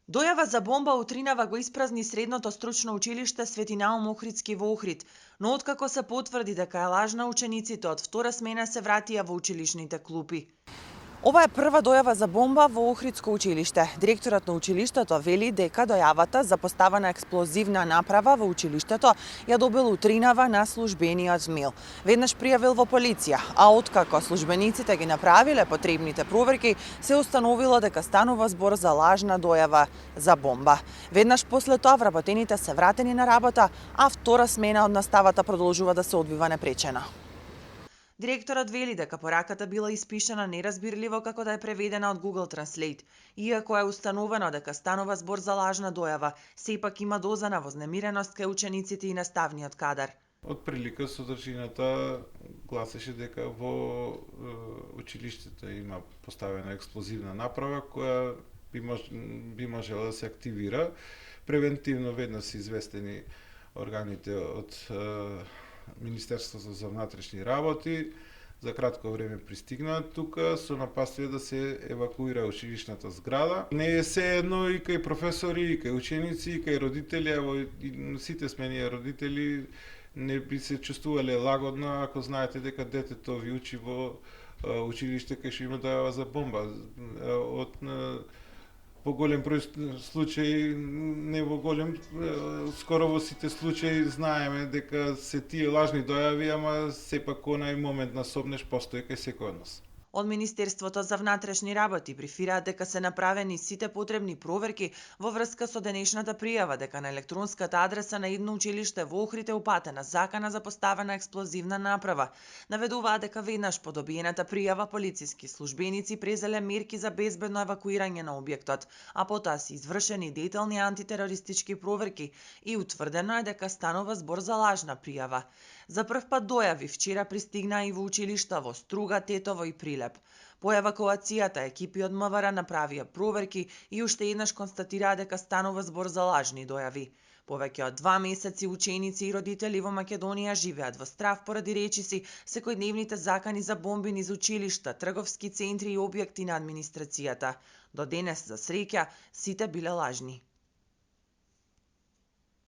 Дојава за бомба утринава го испразни средното стручно училиште Свети Наум Охридски во Охрид, но откако се потврди дека е лажна, учениците од втора смена се вратија во училишните клупи. Ова е прва дојава за бомба во Охридско училиште. Директорот на училиштето вели дека дојавата за поставена експлозивна направа во училиштето ја добил утринава на службениот мил. Веднаш пријавил во полиција, а откако службениците ги направиле потребните проверки, се установило дека станува збор за лажна дојава за бомба. Веднаш после тоа вработените се вратени на работа, а втора смена од наставата продолжува да се одвива непречено. Директорот вели дека пораката била испишана неразбирливо како да е преведена од Google Translate. Иако е установено дека станува збор за лажна дојава, сепак има доза на вознемиреност кај учениците и наставниот кадар. Од прилика содржината гласеше дека во училиштето има поставена експлозивна направа која би можела да се активира. Превентивно веднаш се известени органите од Министерството за внатрешни работи, за кратко време пристигнаа тука со напастие да се евакуира училишната зграда. Не е се едно и кај професори, и кај ученици, и кај родители, ево и сите сме родители не би се чувствувале лагодно ако знаете дека детето ви учи во училиште кај што има дојава за бомба. Од во голем број случаи, не во голем, скоро во сите случаи знаеме дека се тие лажни дојави, ама сепак онај момент на собнеш постои кај секој од нас. Од Министерството за внатрешни работи брифираат дека се направени сите потребни проверки во врска со денешната пријава дека на електронската адреса на едно училиште во Охрид е упатена закана за поставена експлозивна направа. Наведуваат дека веднаш по добиената пријава полициски службеници презеле мерки за безбедно евакуирање на објектот, а потоа се извршени детални антитерористички проверки и утврдено е дека станува збор за лажна пријава. За прв пат дојави вчера пристигнаа и во училишта во Струга, Тетово и Прилеп. По евакуацијата екипи од МВР направија проверки и уште еднаш констатираа дека станува збор за лажни дојави. Повеќе од 2 месеци ученици и родители во Македонија живеат во страв поради речиси секојдневните закани за бомби низ училишта, трговски центри и објекти на администрацијата. До денес, за среќа, сите биле лажни.